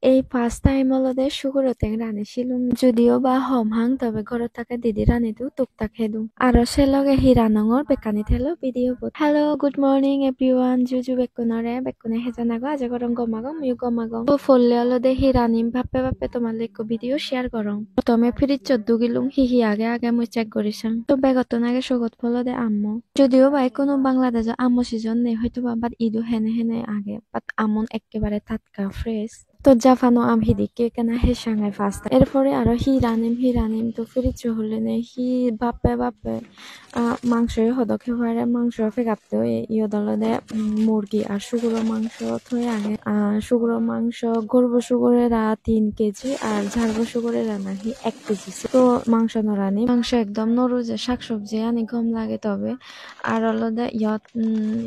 এই first time অলদে সুগুরতেং রানিছিলুম যদিও বা হমহাং তবে ঘরত থাকা দিদি রানিতু টুকটাক হেদুম আরো সে লগে হি রানঙর বেকানি থেলো ভিডিও বত হ্যালো গুড মর্নিং এভরিওয়ান জুজু বেকুনে হেজানাগো আজ গরম গমাগম ইউ গমাগম তো ফললে অলদে হি রানিম বাপে বাপে তোমার লেকো ভিডিও শেয়ার করং প্রথমে ফ্রিজ চদ্দু গিলুম হি আগে আগে মুই চেক করিসাং তো বেগতন আগে সগত ফলদে আম্মু যদিও বা কোনো বাংলাদেশে আম্মু সিজন নেই হয়তো বাট ইদু হেনে হেনে আগে বাট আমন একেবারে টাটকা ফ্রেশ তো জাফানো আম হিদিকে কেনা হে সাঙাই ফার্স্ট এরপরে আরো হি রানিম তো ফ্রিজ হলে নে হি বাপে বাপে মাংসই হদক হেবারে মাংস ফেকাতে ইয়দলদে মুরগি আর সুগুরো মাংস থয়ে আগে সুগুরো মাংস গরবো সুগুরেরা 3 কেজি আর ঝাড়বো সুগুরেরা নাকি 1 কেজি তো মাংস নরানি মাংস একদম নরু যে শাকসবজি আনি কম লাগে তবে আর অলদে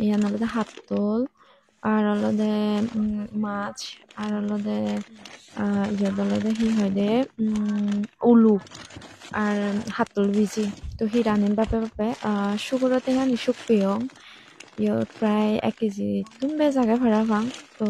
ইয়ান অলদে হাতল আর অলদে মাছ আর অলদে অলদে হি হয় দে উলু আর হাতল বিজি তো হি রানিন বাপে বাপে সুগুরতে হানি সুপিয়ং প্রায় 1 কেজি তুমি জায়গায় ভাড়া পাং তো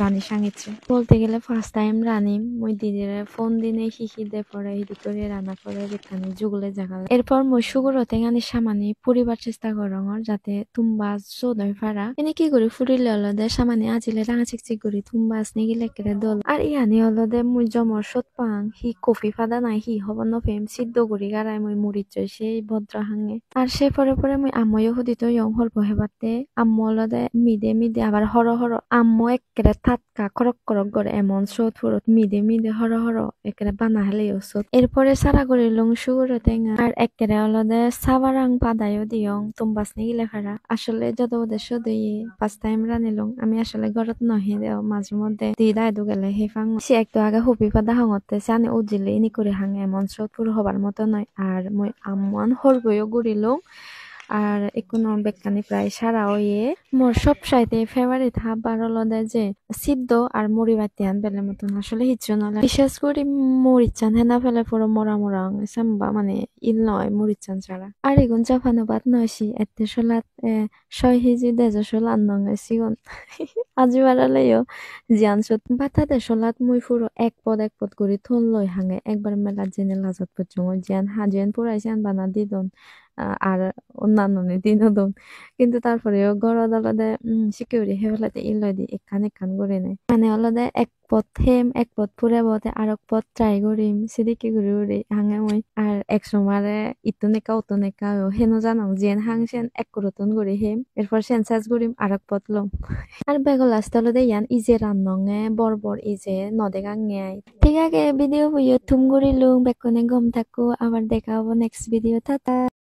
রানি সাঙিচ্ছে বলতে গেলে ফার্স্ট টাইম রানিম মই দিদিরে ফোন দিনে হিহি দে পরে হিদি করে রান্না করে বেখানি জুগলে জাগাল এরপর মই সুগুরতে গানি সামানি পরিবার চেষ্টা করঙর যাতে তুমবা চোদয় ফারা এনে কি করি ফুরিলে অলদে সামানি আজিলে রাঙা চিকচিক করি তুমবাস নিগিলে কেরে দল আর ইহানি অলদে মুই জমর সত পাং হি কফি ফাদা নাই হি হব ন ফেম সিদ্ধ করি গারাই মই মুড়ির সেই ভদ্র হাঙে আর সে পরে পরে মুই আময়ও হুদিত ইয়ং হল্প হেবাতে আম্মু অলদে মিদে আবার হর আম্মু একেবারে থাতকা খরক করে এমন সত ফুরত মিদে হর একেবারে বানা হেলে সত এরপরে সারা করে লং সুগুরো টেঙা আর একেবারে অলদে সাবারাং পাদায়ও দিয়ং তুমবাস নিগিলে ফেরা আসলে যত উদ্দেশ্য দিয়ে ফার্স্ট টাইম রানিলং আমি আসলে ঘরত নহে দেও মাঝে মধ্যে দিদা এদু গেলে হে ফাং সে একটু আগে হুপি পাদা হাঙতে সানি উজিলে ইনি করে হাঙে এমন সত ফুর হবার মতো নয় আর মই আম্মান হরবইও গুড়িলং আর কোনো বেকানি প্রায় সারা ওয়ে মোর সব সাইতে ফেভারিট হাবার অলদে যে সিদ্ধ আর মুড়ি বাতি আন বেলে মতন আসলে হিচ্ছ নলে বিশেষ করে মরিচান হেনা ফেলে পুরো মোরা সাম্বা মানে ইল নয় মরিচান ছাড়া আর এগুন জাফানো বাদ নয়সি এতে সলাত 6 কেজি দেজ সলাত নঙ্গে সিগন আজি বারালেও জিয়ান সত বাতাতে সলাত মুই ফুরো এক পদ করে থন লই হাঙে একবার মেলা জেনে লাজত পচং জিয়ান হাজিয়ান পুরাইছিয়ান বানা দিদন আর অন্যান্য বিনোদন কিন্তু তারপরেও গড় আলাদা সিকিউরিটি হেফেলাতে ইলদি এখান করে নেয় মানে আলাদা এক পথ হেম এক পথ পুরে বতে আর এক পথ ট্রাই করিম সেদিকে ঘুরে হাঙে মই আর এক সময় ইতো নেকা হেনো জানো যেন হাংসেন এক করতন করে হেম এরপর সেন্সাস করিম আর এক পথ লম আর বেগল লাস্ট আলাদা ইয়ান ইজে রান্নঙে বর ইজে নদে গাঙে ঠিক আছে ভিডিও বইয় থুম করিলুম বেকনে গম থাকো আবার দেখা হবো নেক্সট ভিডিও টাটা।